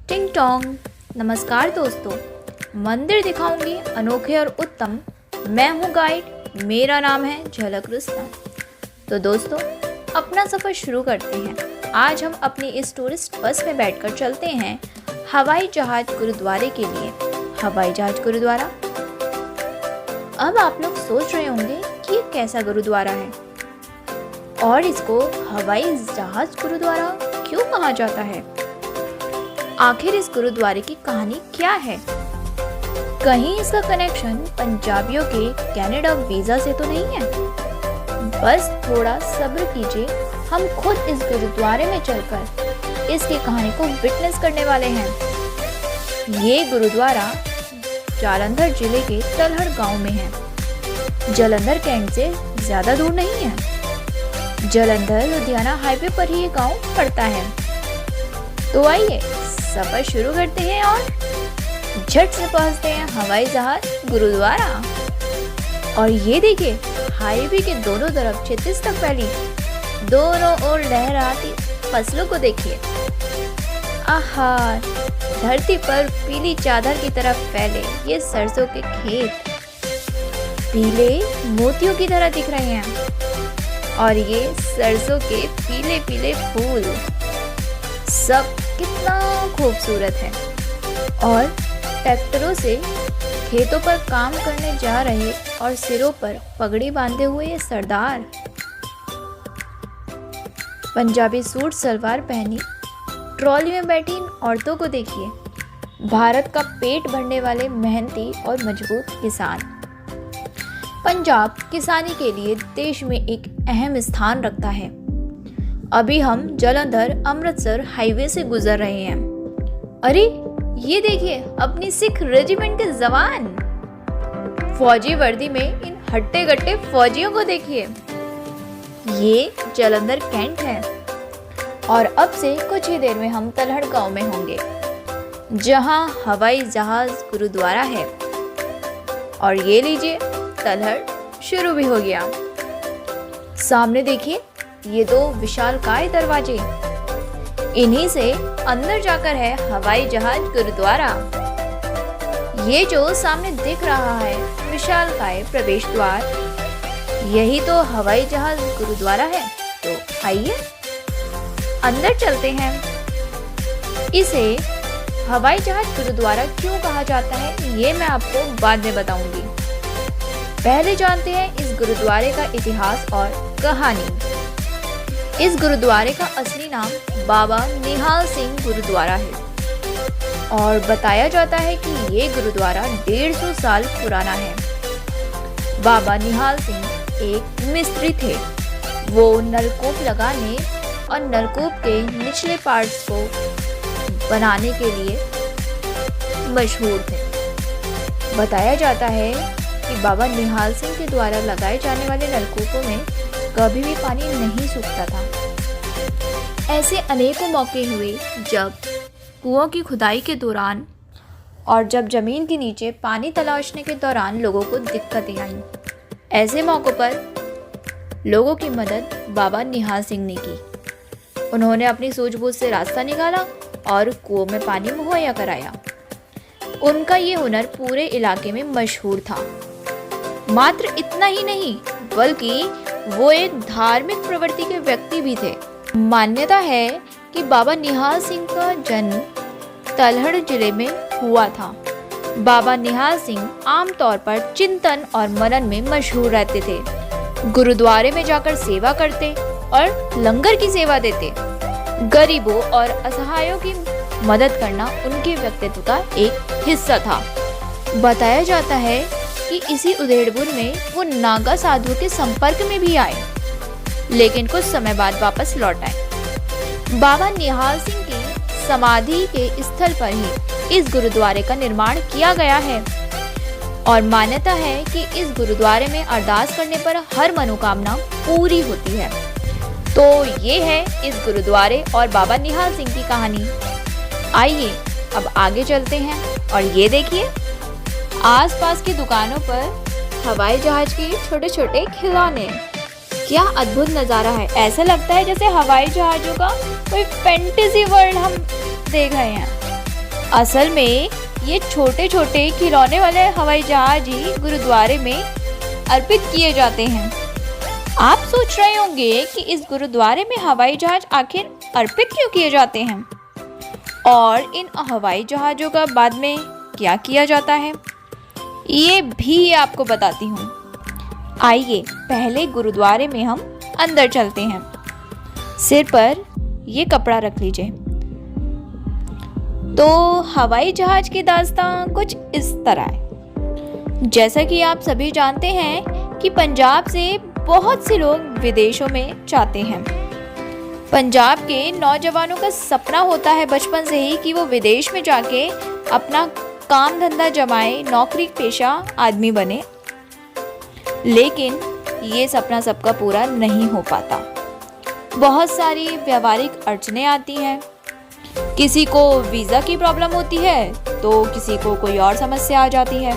टिंग टोंग। नमस्कार दोस्तों, मंदिर दिखाऊंगी अनोखे और उत्तम। मैं हूँ गाइड, मेरा नाम है झलक रुस्तम। तो दोस्तों, अपना सफ़र शुरू करते हैं। आज हम अपनी इस टूरिस्ट बस में बैठकर चलते हैं हवाई जहाज गुरुद्वारे के लिए। हवाई जहाज गुरुद्वारा। अब आप लोग सोच रहे होंगे कि ये कैसा गुरुद्वारा है और इसको हवाई जहाज गुरुद्वारा क्यों कहा जाता है। आखिर इस गुरुद्वारे की कहानी क्या है? कहीं इसका कनेक्शन पंजाबियों के कनाडा वीजा से तो नहीं है? बस थोड़ा सब्र कीजिए, हम खुद इस गुरुद्वारे में चलकर इसकी कहानी को विटनेस करने वाले हैं। ये गुरुद्वारा जालंधर जिले के तलहड़ गांव में है। जालंधर कैंट से ज्यादा दूर नहीं है। जालंधर लुधियाना हाईवे पर ही ये गांव पड़ता है। तो आइए सफर शुरू करते हैं और झट से पहुंचते हैं हवाई जहाज गुरुद्वारा। और ये देखिए, हाईवे के दोनों तरफ क्षितिज तक फैली दोनों ओर लहराती फसलों को देखिए। आहा, धरती पर पीली चादर की तरफ फैले ये सरसों के खेत पीले मोतियों की तरह दिख रहे हैं। और ये सरसों के पीले पीले फूल सब कितना खूबसूरत है। और ट्रैक्टरों से खेतों पर काम करने जा रहे और सिरों पर पगड़ी बांधे हुए ये सरदार, पंजाबी सूट सलवार पहनी ट्रॉली में बैठी इन औरतों को देखिए। भारत का पेट भरने वाले मेहनती और मजबूत किसान। पंजाब किसानी के लिए देश में एक अहम स्थान रखता है। अभी हम जालंधर अमृतसर हाईवे से गुजर रहे हैं। अरे ये देखिए, अपनी सिख रेजिमेंट के जवान फौजी वर्दी में इन हट्टे गट्टे फौजियों को देखिए। ये जालंधर कैंट है और अब से कुछ ही देर में हम तलहड़ गांव में होंगे, जहां हवाई जहाज गुरुद्वारा है। और ये लीजिए, तलहड़ शुरू भी हो गया। सामने देखिए, ये दो विशालकाय दरवाजे, इन्हीं से अंदर जाकर है हवाई जहाज गुरुद्वारा। ये जो सामने दिख रहा है विशालकाय प्रवेश द्वार, यही तो हवाई जहाज गुरुद्वारा है। तो आइए अंदर चलते हैं। इसे हवाई जहाज गुरुद्वारा क्यों कहा जाता है, ये मैं आपको बाद में बताऊंगी। पहले जानते हैं इस गुरुद्वारे का इतिहास और कहानी। इस गुरुद्वारे का असली नाम बाबा निहाल सिंह गुरुद्वारा है और बताया जाता है कि ये गुरुद्वारा 150 साल पुराना है। बाबा निहाल सिंह एक मिस्त्री थे। वो नलकूप लगाने और नलकूप के निचले पार्ट्स को बनाने के लिए मशहूर थे। बताया जाता है कि बाबा निहाल सिंह के द्वारा लगाए जाने वाले नलकूपों में कभी भी पानी नहीं सूखता था। ऐसे अनेकों मौके हुए जब कुओं की खुदाई के दौरान और जब जमीन के नीचे पानी तलाशने के दौरान लोगों को दिक्कतें आईं। ऐसे मौक़ों पर लोगों की मदद बाबा निहाल सिंह ने की। उन्होंने अपनी सूझबूझ से रास्ता निकाला और कुओं में पानी मुहैया कराया। उनका ये हुनर पूरे इलाके में मशहूर था। मात्र इतना ही नहीं, बल्कि वो एक धार्मिक प्रवृत्ति के व्यक्ति भी थे। मान्यता है कि बाबा निहाल सिंह का जन्म तलहड़ जिले में हुआ था। बाबा निहाल सिंह आमतौर पर चिंतन और मनन में मशहूर रहते थे। गुरुद्वारे में जाकर सेवा करते और लंगर की सेवा देते। गरीबों और असहायों की मदद करना उनके व्यक्तित्व का एक हिस्सा था। बताया जाता है कि इसी उधेड़बुन में वो नागा साधु के संपर्क में भी आए, लेकिन कुछ समय बाद वापस लौट आए। बाबा निहाल सिंह की समाधि के स्थल पर ही इस गुरुद्वारे का निर्माण किया गया है और मान्यता है कि इस गुरुद्वारे में अरदास करने पर हर मनोकामना पूरी होती है। तो ये है इस गुरुद्वारे और बाबा निहाल सिंह की कहानी। आइए अब आगे चलते हैं और ये देखिए, आसपास की दुकानों पर हवाई जहाज के छोटे छोटे खिलौने। क्या अद्भुत नज़ारा है। ऐसा लगता है जैसे हवाई जहाज़ों का कोई फैंटेसी वर्ल्ड हम देख रहे हैं। असल में ये छोटे छोटे खिलौने वाले हवाई जहाज ही गुरुद्वारे में अर्पित किए जाते हैं। आप सोच रहे होंगे कि इस गुरुद्वारे में हवाई जहाज आखिर अर्पित क्यों किए जाते हैं और इन हवाई जहाज़ों का बाद में क्या किया जाता है, ये भी आपको बताती हूँ। आइए पहले गुरुद्वारे में हम अंदर चलते हैं। सिर पर ये कपड़ा रख लीजिए। तो हवाई जहाज की दास्तां कुछ इस तरह है। जैसा कि आप सभी जानते हैं कि पंजाब से बहुत से लोग विदेशों में जाते हैं। पंजाब के नौजवानों का सपना होता है बचपन से ही कि वो विदेश में जाके अपना काम धंधा जमाए, नौकरी पेशा आदमी बने, लेकिन ये सपना सबका पूरा नहीं हो पाता। बहुत सारी व्यावहारिक अड़चनें आती हैं। किसी को वीज़ा की प्रॉब्लम होती है तो किसी को कोई और समस्या आ जाती है,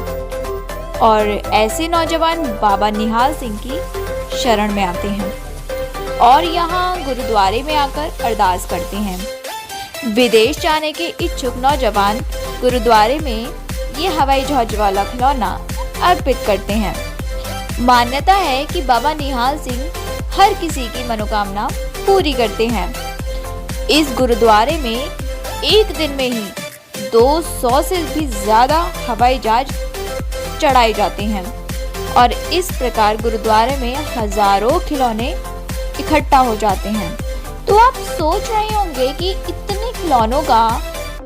और ऐसे नौजवान बाबा निहाल सिंह की शरण में आते हैं और यहाँ गुरुद्वारे में आकर अरदास करते हैं। विदेश जाने के इच्छुक नौजवान गुरुद्वारे में ये हवाई जहाज वाला खिलौना अर्पित करते हैं। मान्यता है कि बाबा निहाल सिंह हर किसी की मनोकामना पूरी करते हैं। इस गुरुद्वारे में एक दिन में ही 200 से भी ज़्यादा हवाई जहाज चढ़ाए जाते हैं और इस प्रकार गुरुद्वारे में हजारों खिलौने इकट्ठा हो जाते हैं। तो आप सोच रहे होंगे कि इतने खिलौनों का,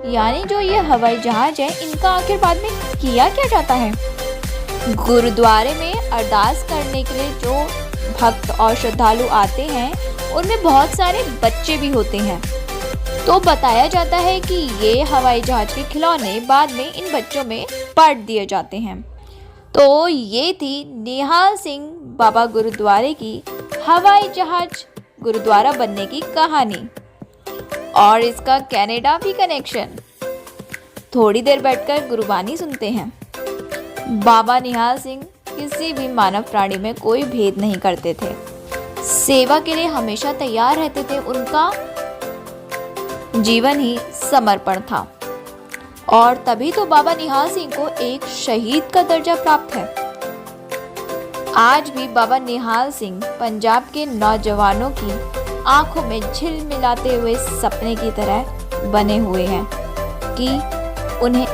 यानी जो ये हवाई जहाज है, इनका आखिर बाद में किया क्या जाता है। गुरुद्वारे में अरदास करने के लिए जो भक्त और श्रद्धालु आते हैं उनमें बहुत सारे बच्चे भी होते हैं। तो बताया जाता है कि ये हवाई जहाज के खिलौने बाद में इन बच्चों में बांट दिए जाते हैं। तो ये थी निहाल सिंह बाबा गुरुद्वारे की हवाई जहाज गुरुद्वारा बनने की कहानी और इसका कनाडा भी कनेक्शन। थोड़ी देर बैठकर गुरुबानी सुनते हैं। बाबा निहाल सिंह किसी भी मानव प्राणी में कोई भेद नहीं करते थे, सेवा के लिए हमेशा तैयार रहते थे। उनका जीवन ही समर्पण था और तभी तो बाबा निहाल सिंह को एक शहीद का दर्जा प्राप्त है। आज भी बाबा निहाल सिंह पंजाब के नौजवानों की आंखों में झिलमिलाते हुए सपने की तरह बने हुए हैं कि उन्हें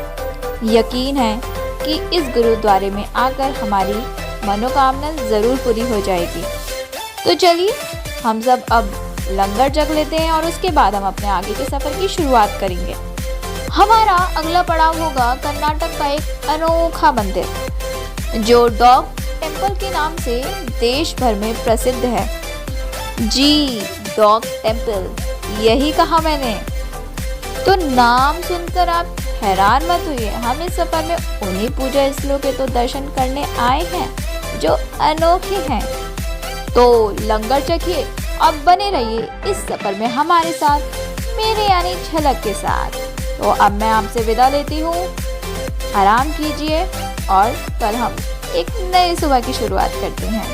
यकीन है कि इस गुरुद्वारे में आकर हमारी मनोकामना ज़रूर पूरी हो जाएगी। तो चलिए हम सब अब लंगर जग लेते हैं और उसके बाद हम अपने आगे के सफ़र की शुरुआत करेंगे। हमारा अगला पड़ाव होगा कर्नाटक का एक अनोखा मंदिर जो डॉग टेम्पल के नाम से देश भर में प्रसिद्ध है। जी, डॉग टेम्पल, यही कहा मैंने। तो नाम सुनकर आप हैरान मत होइए, हम इस सफर में उन्हीं पूजा स्थलों के तो दर्शन करने आए हैं जो अनोखे हैं। तो लंगर चखिए, अब बने रहिए इस सफर में हमारे साथ, मेरे यानी झलक के साथ। तो अब मैं आपसे विदा लेती हूँ, आराम कीजिए और कल हम एक नई सुबह की शुरुआत करते हैं।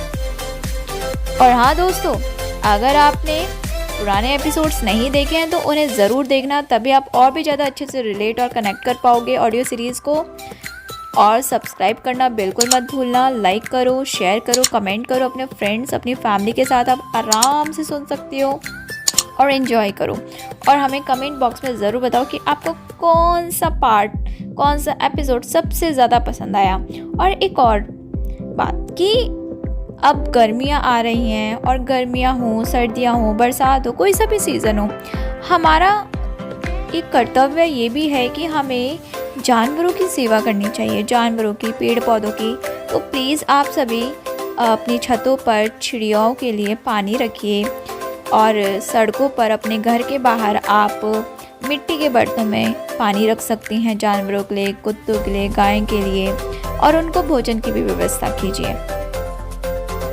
और हाँ दोस्तों, अगर आपने पुराने एपिसोड्स नहीं देखे हैं तो उन्हें ज़रूर देखना, तभी आप और भी ज़्यादा अच्छे से रिलेट और कनेक्ट कर पाओगे ऑडियो सीरीज़ को। और सब्सक्राइब करना बिल्कुल मत भूलना। लाइक करो, शेयर करो, कमेंट करो अपने फ्रेंड्स, अपनी फैमिली के साथ आप आराम से सुन सकते हो और एंजॉय करो। और हमें कमेंट बॉक्स में ज़रूर बताओ कि आपको कौन सा पार्ट, कौन सा एपिसोड सबसे ज़्यादा पसंद आया। और एक और बात कि अब गर्मियाँ आ रही हैं और गर्मियाँ हों, सर्दियाँ हों, बरसात हो, कोई सा भी सीज़न हो, हमारा एक कर्तव्य ये भी है कि हमें जानवरों की सेवा करनी चाहिए, जानवरों की, पेड़ पौधों की। तो प्लीज़ आप सभी अपनी छतों पर चिड़ियाओं के लिए पानी रखिए और सड़कों पर अपने घर के बाहर आप मिट्टी के बर्तन में पानी रख सकती हैं जानवरों के लिए, कुत्तों के लिए, गाय के लिए, और उनको भोजन की भी व्यवस्था कीजिए।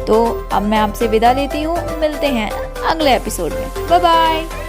तो अब मैं आपसे विदा लेती हूँ, मिलते हैं अगले एपिसोड में। Bye bye.